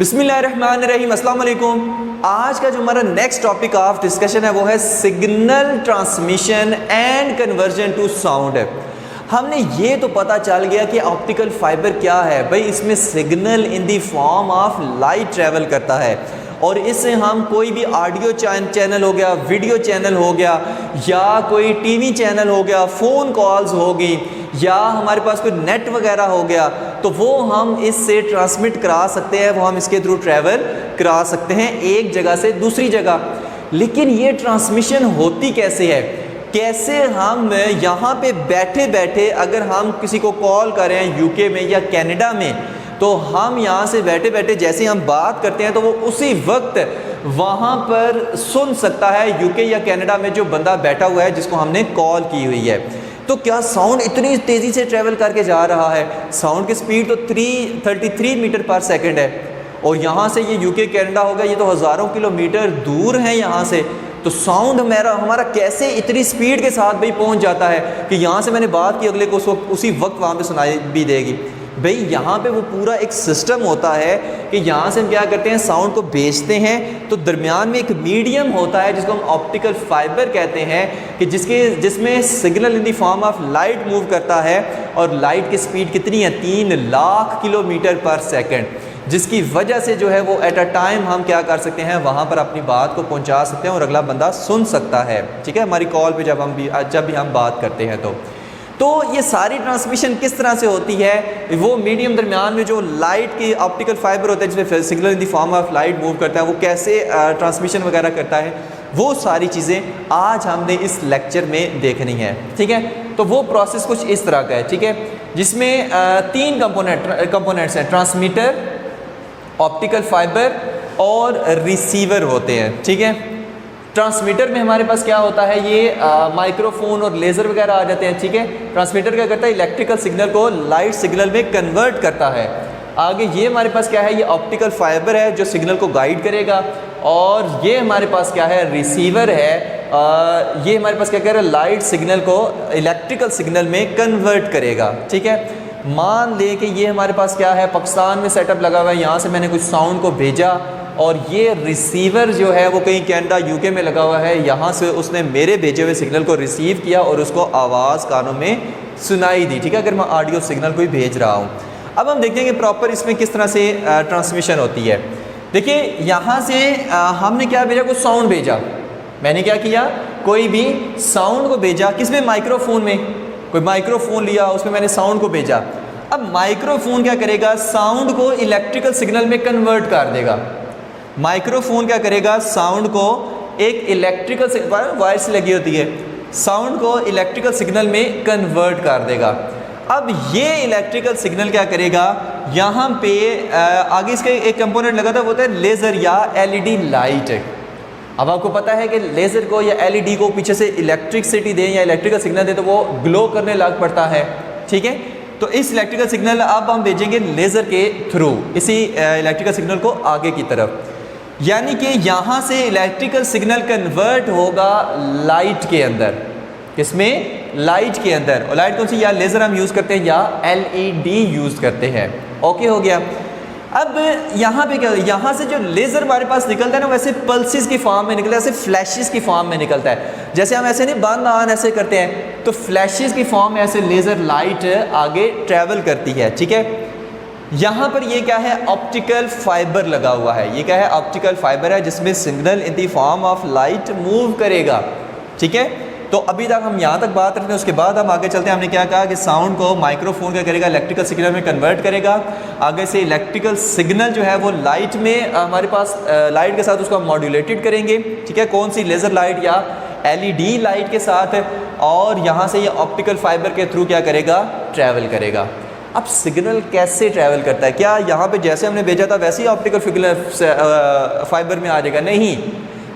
बिस्मिल्लाहिर्रहमानिर्रहीम, अस्सलाम वालेकुम। आज का जो हमारा नेक्स्ट टॉपिक ऑफ डिस्कशन है वो है signal transmission and conversion to sound. हमने ये तो पता चल गया कि ऑप्टिकल फाइबर क्या है भाई, इसमें signal in the form of light travel करता है और इससे हम कोई भी ऑडियो चैनल हो गया, वीडियो चैनल हो गया, या कोई टीवी चैनल हो गया, फ़ोन कॉल्स होगी, या हमारे पास कोई नेट वगैरह हो गया, तो वो हम इससे ट्रांसमिट करा सकते हैं, वो हम इसके थ्रू ट्रैवल करा सकते हैं एक जगह से दूसरी जगह। लेकिन ये ट्रांसमिशन होती कैसे है, कैसे हम यहाँ पे बैठे बैठे अगर हम किसी को कॉल करें यूके में या कनाडा में, तो हम यहाँ से बैठे बैठे जैसे हम बात करते हैं तो वो उसी वक्त वहाँ पर सुन सकता है यूके या कनाडा में जो बंदा बैठा हुआ है जिसको हमने कॉल की हुई है। तो क्या साउंड इतनी तेज़ी से ट्रैवल करके जा रहा है? साउंड की स्पीड तो 333 मीटर पर सेकंड है और यहाँ से ये यूके कनाडा होगा, ये तो हज़ारों किलोमीटर दूर है यहाँ से। तो साउंड हमारा कैसे इतनी स्पीड के साथ भाई पहुँच जाता है कि यहाँ से मैंने बात की अगले को उसी वक्त वहाँ पे सुनाई भी देगी। भाई यहाँ पे वो पूरा एक सिस्टम होता है कि यहाँ से हम क्या करते हैं, साउंड को भेजते हैं, तो दरमियान में एक मीडियम होता है जिसको हम ऑप्टिकल फाइबर कहते हैं कि जिसमें signal in the form of light move करता है। और लाइट की स्पीड कितनी है? 3 लाख किलोमीटर पर सेकंड, जिसकी वजह से जो है वो एट अ टाइम हम क्या कर सकते हैं, वहाँ पर अपनी बात को पहुँचा सकते हैं और अगला बंदा सुन सकता है। ठीक है, हमारी कॉल पर जब भी हम बात करते हैं तो ये सारी ट्रांसमिशन किस तरह से होती है? वो मीडियम दरमियान में जो लाइट की ऑप्टिकल फाइबर होता है जिसमें signal in the form of light move करता है, वो कैसे ट्रांसमिशन वगैरह करता है, वो सारी चीज़ें आज हमने इस लेक्चर में देखनी है। ठीक है, तो वो प्रोसेस कुछ इस तरह का है। ठीक है, जिसमें 3 कंपोनेंट्स हैं, ट्रांसमीटर, ऑप्टिकल फाइबर और रिसीवर होते हैं। ठीक है, ट्रांसमीटर में हमारे पास क्या होता है, ये माइक्रोफोन और लेज़र वगैरह आ जाते हैं। ठीक है, ट्रांसमीटर क्या करता है, इलेक्ट्रिकल सिग्नल को लाइट सिग्नल में कन्वर्ट करता है। आगे ये हमारे पास क्या है, ये ऑप्टिकल फाइबर है जो सिग्नल को गाइड करेगा। और ये हमारे पास क्या है, रिसीवर है, ये हमारे पास क्या करेगा, लाइट सिग्नल को इलेक्ट्रिकल सिग्नल में कन्वर्ट करेगा। ठीक है, मान लें कि ये हमारे पास क्या है, पाकिस्तान में सेटअप लगा हुआ है, यहाँ से मैंने कुछ साउंड को भेजा और ये रिसीवर जो है वो कहीं कनाडा यूके में लगा हुआ है, यहाँ से उसने मेरे भेजे हुए सिग्नल को रिसीव किया और उसको आवाज़ कानों में सुनाई दी। ठीक है, अगर मैं ऑडियो सिग्नल को ही भेज रहा हूँ। अब हम देखेंगे प्रॉपर इसमें किस तरह से ट्रांसमिशन होती है। देखिए, यहाँ से हमने क्या भेजा, कुछ साउंड भेजा, मैंने क्या किया, कोई भी साउंड को भेजा, किसमें, माइक्रोफोन में, कोई माइक्रोफोन लिया, उसमें मैंने साउंड को भेजा। अब माइक्रोफोन क्या करेगा, साउंड को इलेक्ट्रिकल सिग्नल में कन्वर्ट कर देगा। माइक्रोफोन क्या करेगा, साउंड को एक इलेक्ट्रिकल वायर से लगी होती है, साउंड को इलेक्ट्रिकल सिग्नल में कन्वर्ट कर देगा। अब ये इलेक्ट्रिकल सिग्नल क्या करेगा, यहाँ पे आगे इसका एक कंपोनेंट लगा था, वो होता है लेज़र या एलईडी लाइट। अब आपको पता है कि लेज़र को या एलईडी को पीछे से इलेक्ट्रिसिटी दें या इलेक्ट्रिकल सिग्नल दें तो वो ग्लो करने लग पड़ता है। ठीक है, तो इस इलेक्ट्रिकल सिग्नल अब हम भेजेंगे लेज़र के थ्रू, इसी इलेक्ट्रिकल सिग्नल को आगे की तरफ, यानी कि यहाँ से इलेक्ट्रिकल सिग्नल कन्वर्ट होगा लाइट के अंदर। किसमें? लाइट के अंदर। और लाइट कौन सी, या लेज़र हम यूज़ करते हैं या एलईडी यूज़ करते हैं। ओके, हो गया। अब यहाँ पे क्या, यहाँ से जो लेज़र हमारे पास निकलता है ना, वैसे पल्सेस की फॉर्म में निकलता है, ऐसे फ्लैशेस की फॉर्म में निकलता है। जैसे हम ऐसे नहीं बंद ऑन ऐसे करते हैं, तो फ्लैशेस की फॉर्म में ऐसे लेज़र लाइट आगे ट्रैवल करती है। ठीक है, यहाँ पर ये क्या है, ऑप्टिकल फाइबर लगा हुआ है। ये क्या है, ऑप्टिकल फाइबर है जिसमें signal in the form of light move करेगा। ठीक है, तो अभी तक हम यहाँ तक बात करते हैं, उसके बाद हम आगे चलते हैं। हमने क्या कहा कि साउंड को माइक्रोफोन क्या करेगा, इलेक्ट्रिकल सिग्नल में कन्वर्ट करेगा। आगे से इलेक्ट्रिकल सिग्नल जो है वो लाइट में हमारे पास लाइट के साथ उसको हम मॉड्यूलेटेड करेंगे। ठीक है, कौन सी, लेज़र लाइट या एलईडी लाइट के साथ, और यहाँ से ये ऑप्टिकल फाइबर के थ्रू क्या करेगा, ट्रैवल करेगा। अब सिग्नल कैसे ट्रैवल करता है, क्या यहाँ पे जैसे हमने भेजा था वैसे ही ऑप्टिकल फाइबर में आ जाएगा? नहीं,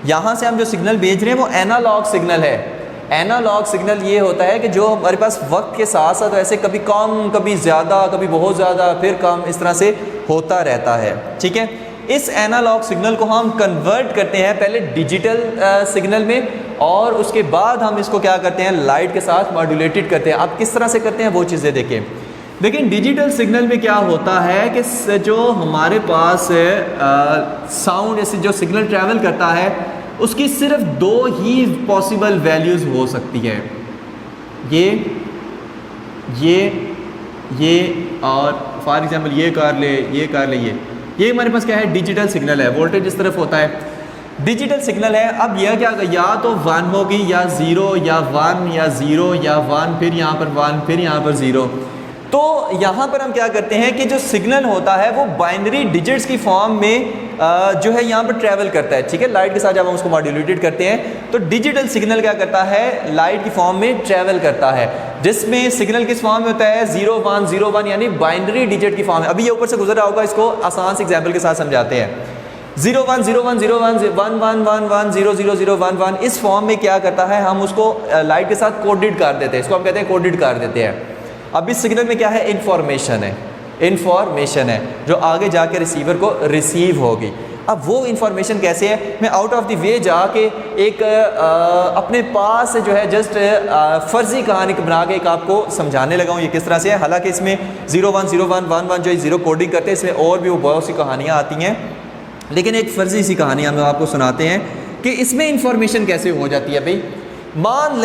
यहाँ से हम जो सिग्नल भेज रहे हैं वो एनालॉग सिग्नल है। एनालॉग सिग्नल ये होता है कि जो हमारे पास वक्त के साथ साथ ऐसे कभी कम, कभी ज़्यादा, कभी बहुत ज़्यादा, फिर कम, इस तरह से होता रहता है। ठीक है, इस एनालॉग सिग्नल को हम कन्वर्ट करते हैं पहले डिजिटल सिग्नल में, और उसके बाद हम इसको क्या करते हैं, लाइट के साथ मॉड्यूलेटेड करते हैं। अब किस तरह से करते हैं वो चीज़ें देखें। लेकिन डिजिटल सिग्नल में क्या होता है कि जो हमारे पास साउंड ऐसे जो सिग्नल ट्रैवल करता है उसकी सिर्फ दो ही पॉसिबल वैल्यूज़ हो सकती है, ये और फॉर एग्जांपल ये कर ले, ये हमारे पास क्या है, डिजिटल सिग्नल है, वोल्टेज इस तरफ होता है, डिजिटल सिग्नल है। अब यह क्या या तो 1 होगी या 0 या 1 या 0 या 1 फिर यहाँ पर 1 फिर यहाँ पर 0। तो यहाँ पर हम क्या करते हैं कि जो सिग्नल होता है वो बाइनरी डिजिट्स की फॉर्म में जो है यहाँ पर ट्रैवल करता है, ठीक है। लाइट के साथ जब हम उसको मॉड्यूलेटेड करते हैं तो डिजिटल सिग्नल क्या करता है, लाइट की फॉर्म में ट्रैवल करता है, जिसमें सिग्नल किस फॉर्म में होता है 0 1 0 1 यानी बाइनरी डिजिट की फॉर्म है। अभी ये ऊपर से गुजर रहा होगा, इसको आसान से एग्जाम्पल के साथ समझाते हैं। 0 1 0 1 0 1 1 1 1 1 0 0 0 1 1 इस फॉर्म में क्या करता है, हम उसको लाइट के साथ कोडेड कर देते हैं, इसको हम कहते हैं कोडेड कर देते हैं। अब इस सिग्नल में क्या है, इंफॉर्मेशन है जो आगे जाके रिसीवर को रिसीव होगी। अब वो इंफॉर्मेशन कैसे है, मैं आउट ऑफ द वे जाके एक अपने पास से जो है जस्ट फर्जी कहानी बना के एक आपको समझाने लगा हूँ ये किस तरह से है। हालांकि इसमें 0 1 0 1 1 1 जो 0 कोडिंग करते हैं, इसमें और भी बहुत सी कहानियाँ आती हैं, लेकिन एक फर्जी सी कहानी हम आपको सुनाते हैं कि इसमें इंफॉर्मेशन कैसे हो जाती है। भाई मान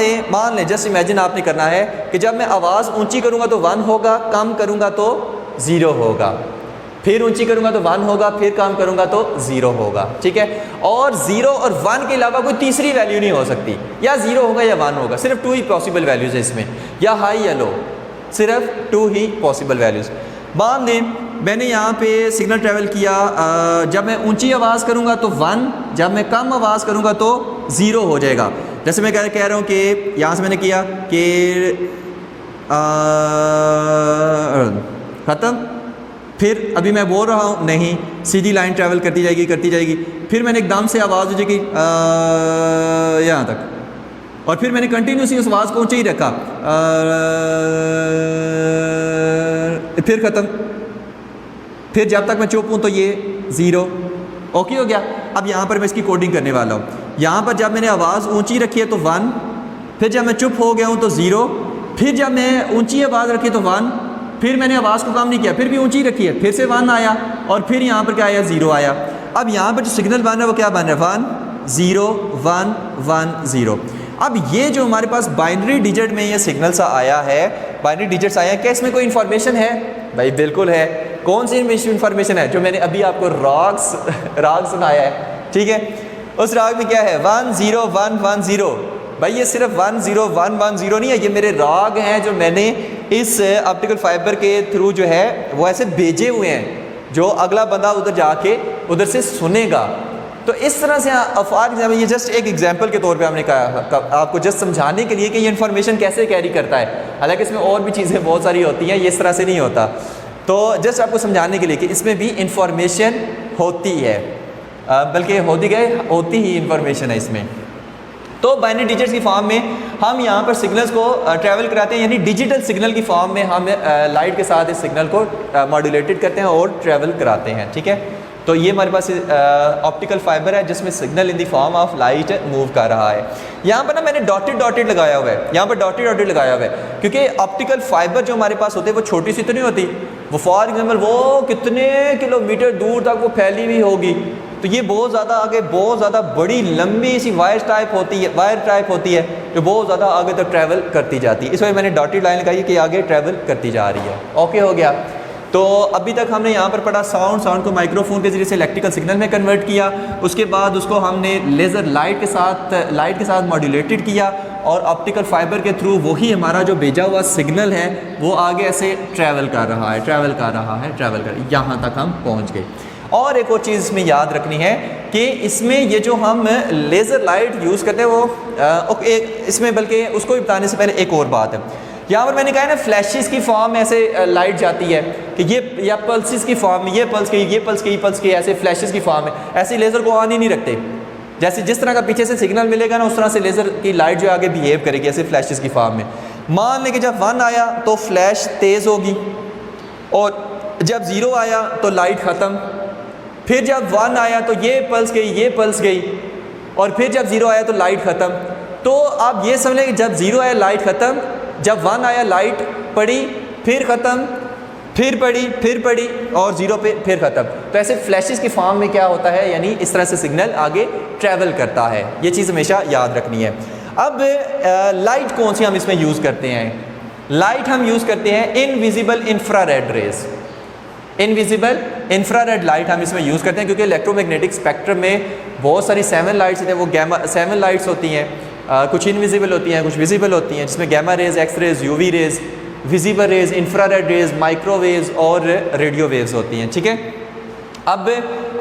लें जस्ट इमेजिन आपने करना है कि जब मैं आवाज़ ऊंची करूँगा तो 1 होगा, कम करूँगा तो 0 होगा, फिर ऊंची करूँगा तो 1 होगा, फिर कम करूँगा तो 0 होगा, ठीक है। और 0 और 1 के अलावा कोई तीसरी वैल्यू नहीं हो सकती, या 0 होगा या 1 होगा, सिर्फ 2 ही पॉसिबल वैल्यूज़ है इसमें, या हाई या लो, सिर्फ 2 ही पॉसिबल वैल्यूज़। मान लें मैंने यहाँ पे सिग्नल ट्रैवल किया, जब मैं ऊंची आवाज़ करूँगा तो 1, जब मैं कम आवाज़ करूँगा तो 0 हो जाएगा। जैसे मैं कह रहा हूँ कि यहाँ से मैंने किया कि ख़त्म, फिर अभी मैं बोल रहा हूँ नहीं, सीधी लाइन ट्रैवल करती जाएगी, फिर मैंने एकदम से आवाज़ हो जाएगी यहाँ तक, और फिर मैंने कंटिन्यूसली उस आवाज़ को ऊँचा ही रखा, फिर ख़त्म, फिर जब तक मैं चुप हूँ तो ये 0, ओके हो गया। अब यहाँ पर मैं इसकी कोडिंग करने वाला हूँ। यहाँ पर जब मैंने आवाज़ ऊंची रखी है तो 1, फिर जब मैं चुप हो गया हूँ तो 0, फिर जब मैं ऊंची आवाज़ रखी तो 1, फिर मैंने आवाज़ को कम नहीं किया, फिर भी ऊंची रखी है, फिर से 1 आया, और फिर यहाँ पर क्या आया, 0 आया। अब यहाँ पर जो सिग्नल बन रहा है वो क्या बन रहा है, 1 0 1 1 0। अब ये जो हमारे पास बाइनरी डिजिट में ये सिग्नल सा आया है, बाइनरी डिजिट्स आए हैं, क्या इसमें कोई इन्फॉर्मेशन है? भाई बिल्कुल है। कौन सी इन्फॉर्मेशन है? जो मैंने अभी आपको राग सुनाया है, ठीक है। उस राग में क्या है, 1 0 1 1 0। भाई ये सिर्फ 1 0 1 1 0 नहीं है, ये मेरे राग हैं जो मैंने इस ऑप्टिकल फाइबर के थ्रू जो है वो ऐसे भेजे हुए हैं, जो अगला बंदा उधर जाके उधर से सुनेगा। तो इस तरह से फॉर एग्जाम्पल, ये जस्ट एक एग्जांपल के तौर पे हमने कहा आपको जस्ट समझाने के लिए कि ये इन्फॉर्मेशन कैसे कैरी करता है। हालांकि इसमें और भी चीज़ें बहुत सारी होती हैं, ये इस तरह से नहीं होता। तो जस्ट आपको समझाने के लिए कि इसमें भी इंफॉर्मेशन होती है, बल्कि होती ही इंफॉर्मेशन है इसमें। तो बाइनरी डिजिट्स की फॉर्म में हम यहाँ पर सिग्नल्स को ट्रैवल कराते हैं, यानी डिजिटल सिग्नल की फॉर्म में हम लाइट के साथ इस सिग्नल को मॉड्यूलेटेड करते हैं और ट्रैवल कराते हैं, ठीक है। तो ये हमारे पास ऑप्टिकल फाइबर है जिसमें signal in the form of light move कर रहा है। यहाँ पर ना मैंने डॉटेड लगाया हुआ है, यहाँ पर डॉटेड लगाया हुआ है, क्योंकि ऑप्टिकल फाइबर जो हमारे पास होते हैं वो छोटी सी तो नहीं होती, वो फॉर एग्जाम्पल वो कितने किलोमीटर दूर तक वो फैली हुई होगी। तो ये बहुत ज़्यादा आगे, बहुत ज़्यादा बड़ी लंबी सी वायर टाइप होती है जो बहुत ज़्यादा आगे तक ट्रैवल करती जाती है। इस वजह मैंने डॉटेड लाइन लगाई कि आगे ट्रैवल करती जा रही है। ओके हो गया। तो अभी तक हमने यहाँ पर पढ़ा साउंड को माइक्रोफोन के ज़रिए से इलेक्ट्रिकल सिग्नल में कन्वर्ट किया, उसके बाद उसको हमने लेज़र लाइट के साथ मॉड्यूलेटेड किया, और ऑप्टिकल फाइबर के थ्रू वही हमारा जो भेजा हुआ सिग्नल है वो आगे ऐसे ट्रैवल कर रहा है, यहाँ तक हम पहुँच गए। और एक और चीज़ इसमें याद रखनी है कि इसमें ये जो हम लेज़र लाइट यूज़ करते हैं वो इसमें, बल्कि उसको भी बताने से पहले एक और बात है। यहाँ पर मैंने कहा है ना, फ्लैशेस की फॉर्म में ऐसे लाइट जाती है कि ये, या पल्सेस की फॉर्म में, ये पल्स की ऐसे फ्लैशेस की फॉर्म में, ऐसे लेज़र को ऑन ही नहीं रखते। जैसे जिस तरह का पीछे से सिग्नल मिलेगा ना, उस तरह से लेज़र की लाइट जो आगे बिहेव करेगी ऐसे फ्लैशेस की फॉर्म में। मान लें कि जब 1 आया तो फ्लैश तेज़ होगी, और जब 0 आया तो लाइट ख़त्म, फिर जब 1 आया तो ये पल्स गई, और फिर जब 0 आया तो लाइट ख़त्म। तो आप ये समझ लें कि जब 0 आया लाइट ख़त्म, जब 1 आया लाइट पड़ी, फिर ख़त्म, फिर पड़ी और जीरो पे फिर ख़त्म। तो ऐसे फ्लैशेस की फॉर्म में क्या होता है, यानी इस तरह से सिग्नल आगे ट्रैवल करता है। ये चीज़ हमेशा याद रखनी है। अब लाइट कौन सी हम इसमें यूज़ करते हैं? लाइट हम यूज़ करते हैं invisible infrared rays. Invisible infrared light हम इसमें यूज़ करते हैं क्योंकि इलेक्ट्रोमैग्नेटिक स्पेक्ट्रम में बहुत सारी 7 लाइट्स होती हैं, वो गैमा 7 लाइट्स होती हैं। कुछ इनविजिबल होती हैं, कुछ विजिबल होती हैं, जिसमें gamma rays, X rays, UV rays, visible rays, infrared rays, microwaves और रेडियो वेव्स होती हैं। ठीक है, अब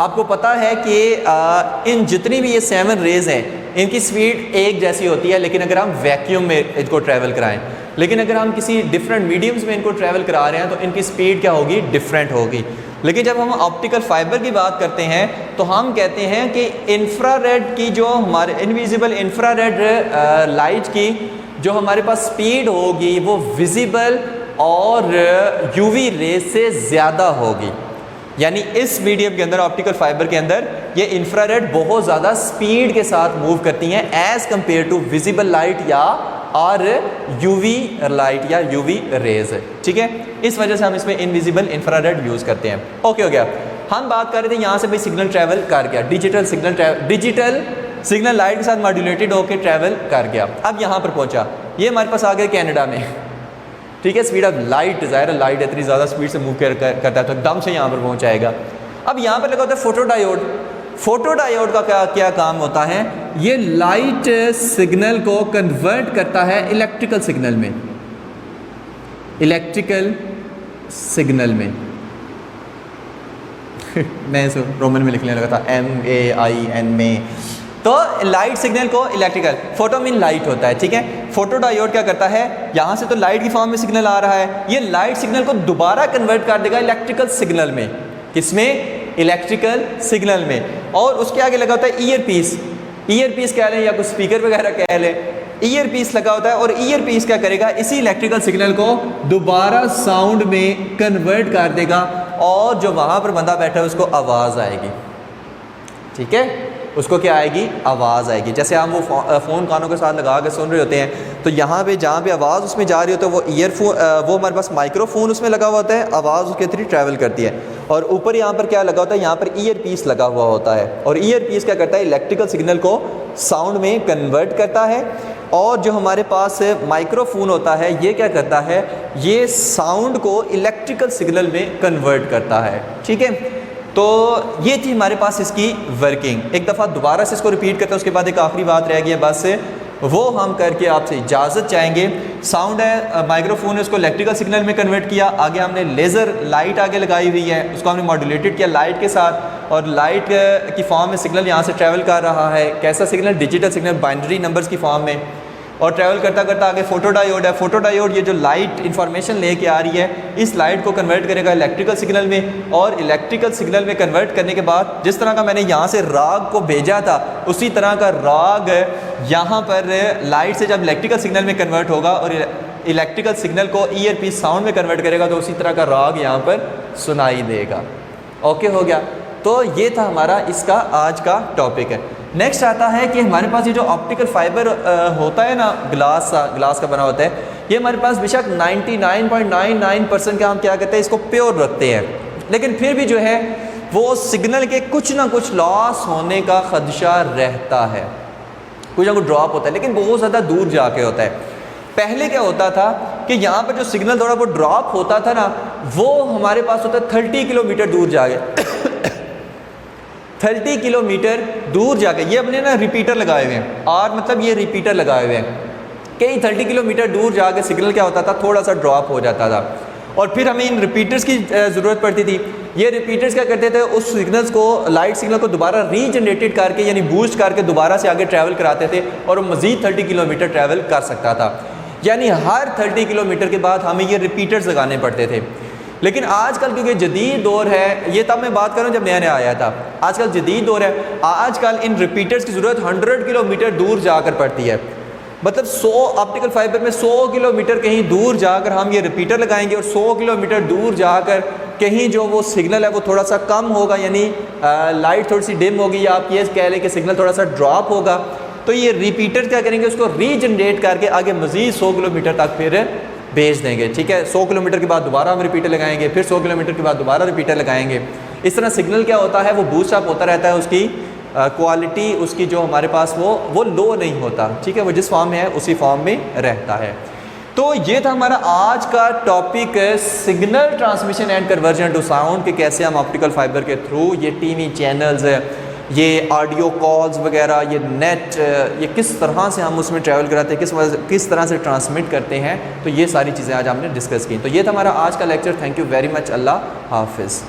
आपको पता है कि इन जितनी भी ये 7 रेज हैं इनकी स्पीड एक जैसी होती है, लेकिन अगर हम वैक्यूम में इनको ट्रैवल कराएं, लेकिन अगर हम किसी डिफरेंट मीडियम्स में इनको ट्रैवल करा रहे हैं तो इनकी स्पीड क्या होगी, डिफरेंट होगी। लेकिन जब हम ऑप्टिकल फाइबर की बात करते हैं तो हम कहते हैं कि इंफ्रारेड की जो हमारे इनविजिबल इंफ्रारेड लाइट की जो हमारे पास स्पीड होगी वो विजिबल और यूवी रेज से ज़्यादा होगी। यानी इस मीडियम के अंदर, ऑप्टिकल फाइबर के अंदर, ये इंफ्रारेड बहुत ज़्यादा स्पीड के साथ मूव करती हैं as compare to visible light या और यूवी लाइट या यूवी रेज। ठीक है, इस वजह से हम इसमें इनविजिबल इंफ्रारेड यूज़ करते हैं। ओके हो गया। हम बात कर रहे थे यहाँ से भाई सिग्नल ट्रैवल कर गया, डिजिटल सिग्नल लाइट के साथ मॉड्यूलेटेड होकर ट्रैवल कर गया। अब यहाँ पर पहुँचा, ये हमारे पास आ गया कनाडा में। ठीक है, स्पीड ऑफ लाइट, ज़ाहिर लाइट इतनी ज़्यादा स्पीड से मूव करता है तो एकदम से यहाँ पर पहुँचाएगा। अब यहाँ पर लगा होता है फोटो डायोड। फोटो डायोड का क्या काम होता है, ये लाइट सिग्नल को कन्वर्ट करता है इलेक्ट्रिकल सिग्नल में, इलेक्ट्रिकल सिग्नल में मैं इसे रोमन में लिखने लगा था, MAIN में। तो लाइट सिग्नल को इलेक्ट्रिकल, फोटो मीन लाइट होता है। ठीक है, फोटो डायोड क्या करता है, यहाँ से तो लाइट की फॉर्म में सिग्नल आ रहा है, ये लाइट सिग्नल को दोबारा कन्वर्ट कर देगा इलेक्ट्रिकल सिग्नल में। किसमें, इलेक्ट्रिकल सिग्नल में। और उसके आगे लगा होता है ईयर पीस कह लें या कुछ स्पीकर वगैरह कह लें, ईयर पीस लगा होता है और ईयर पीस क्या करेगा, इसी इलेक्ट्रिकल सिग्नल को दोबारा साउंड में कन्वर्ट कर देगा और जो वहाँ पर बंदा बैठा है उसको आवाज़ आएगी। ठीक है, उसको क्या आएगी, आवाज़ आएगी। जैसे हम वो फ़ोन कानों के साथ लगा के सुन रहे होते हैं तो यहाँ पे जहाँ पे आवाज़ उसमें जा रही होती है वो ईयरफोन, वो हमारे पास माइक्रोफोन उसमें लगा हुआ होता है, आवाज़ उसके थ्रू ट्रैवल करती है। और ऊपर यहाँ पर क्या लगा होता है, यहाँ पर ईयर पीस लगा हुआ होता है और ईयर पीस क्या करता है, इलेक्ट्रिकल सिग्नल को साउंड में कन्वर्ट करता है। और जो हमारे पास माइक्रोफोन होता है ये क्या करता है, ये साउंड को इलेक्ट्रिकल सिग्नल में कन्वर्ट करता है। ठीक है, तो ये थी हमारे पास इसकी वर्किंग। एक दफ़ा दोबारा से इसको रिपीट करते हैं, उसके बाद एक आखिरी बात रह गई है बस, वो हम करके आपसे इजाज़त चाहेंगे। साउंड है, माइक्रोफोन है, उसको इलेक्ट्रिकल सिग्नल में कन्वर्ट किया, आगे हमने लेज़र लाइट आगे लगाई हुई है, उसको हमने मॉड्यूलेटेड किया लाइट के साथ और लाइट की फॉर्म में सिग्नल यहाँ से ट्रैवल कर रहा है। कैसा signal, digital signal, binary numbers की फॉर्म में। और ट्रैवल करता करता आगे फोटो डायोड है, फोटो डायोड ये जो लाइट इन्फॉर्मेशन लेके आ रही है इस लाइट को कन्वर्ट करेगा इलेक्ट्रिकल सिग्नल में। और इलेक्ट्रिकल सिग्नल में कन्वर्ट करने के बाद जिस तरह का मैंने यहाँ से राग को भेजा था उसी तरह का राग यहाँ पर लाइट से जब इलेक्ट्रिकल सिग्नल में कन्वर्ट होगा और इलेक्ट्रिकल सिग्नल को ईयर पीस साउंड में कन्वर्ट करेगा तो उसी तरह का राग यहाँ पर सुनाई देगा। ओके हो गया, तो ये था हमारा इसका आज का टॉपिक है। नेक्स्ट आता है कि हमारे पास ये जो ऑप्टिकल फाइबर होता है ना, ग्लास का बना होता है, ये हमारे पास बेशक 99.99% का हम क्या कहते हैं, इसको प्योर रखते हैं, लेकिन फिर भी जो है वो सिग्नल के कुछ ना कुछ लॉस होने का खदशा रहता है, कुछ ना कुछ ड्रॉप होता है, लेकिन बहुत ज़्यादा दूर जाके होता है। पहले क्या होता था कि यहाँ पर जो सिग्नल थोड़ा बहुत ड्रॉप होता था ना, वो हमारे पास होता है 30 किलोमीटर दूर जाके 30 किलोमीटर दूर जाके, ये अपने ना रिपीटर लगाए हुए हैं, और मतलब ये रिपीटर लगाए हुए हैं, कई 30 किलोमीटर दूर जाके सिग्नल क्या होता था, थोड़ा सा ड्रॉप हो जाता था और फिर हमें इन रिपीटर्स की ज़रूरत पड़ती थी। ये रिपीटर्स क्या करते थे, उस सिग्नल्स को, लाइट सिग्नल को दोबारा रीजनरेटेड करके यानी बूस्ट करके दोबारा से आगे ट्रैवल कराते थे और वो मज़ीद 30 किलोमीटर ट्रैवल कर सकता था। यानी हर 30 किलोमीटर के बाद हमें ये रिपीटर्स लगाने पड़ते थे। लेकिन आजकल क्योंकि जदीद दौर है, ये तब मैं बात कर रहा हूँ जब नया नया आया था, आजकल जदीद दौर है, आजकल इन रिपीटर्स की ज़रूरत 100 किलोमीटर दूर जाकर पड़ती है। मतलब 100 ऑप्टिकल फाइबर में 100 किलोमीटर कहीं दूर जाकर हम ये रिपीटर लगाएंगे और 100 किलोमीटर दूर जाकर कहीं जो वो सिग्नल है वो थोड़ा सा कम होगा, यानी लाइट थोड़ी सी डिम होगी, या आप ये कह लें कि सिग्नल थोड़ा सा ड्रॉप होगा, तो ये रिपीटर क्या करेंगे, उसको रीजनरेट करके आगे मज़ीद 100 किलोमीटर तक फिर भेज देंगे, ठीक है। 100 किलोमीटर के बाद दोबारा हम रिपीटर लगाएंगे, फिर 100 किलोमीटर के बाद दोबारा रिपीटर लगाएंगे। इस तरह सिग्नल क्या होता है, वो बूस्ट अप होता रहता है, उसकी क्वालिटी उसकी जो हमारे पास वो लो नहीं होता, ठीक है। वो जिस फॉर्म में है उसी फॉर्म में रहता है। तो ये था हमारा आज का topic, signal transmission and conversion to sound, कि कैसे हम ऑप्टिकल फाइबर के थ्रू ये टीवी चैनल्स, ये ऑडियो कॉल्स वगैरह, ये नेट, ये किस तरह से हम उसमें ट्रैवल कराते हैं, किस तरह से ट्रांसमिट करते हैं। तो ये सारी चीज़ें आज हमने डिस्कस की। तो ये था हमारा आज का lecture. Thank you very much. अल्लाह हाफिज़।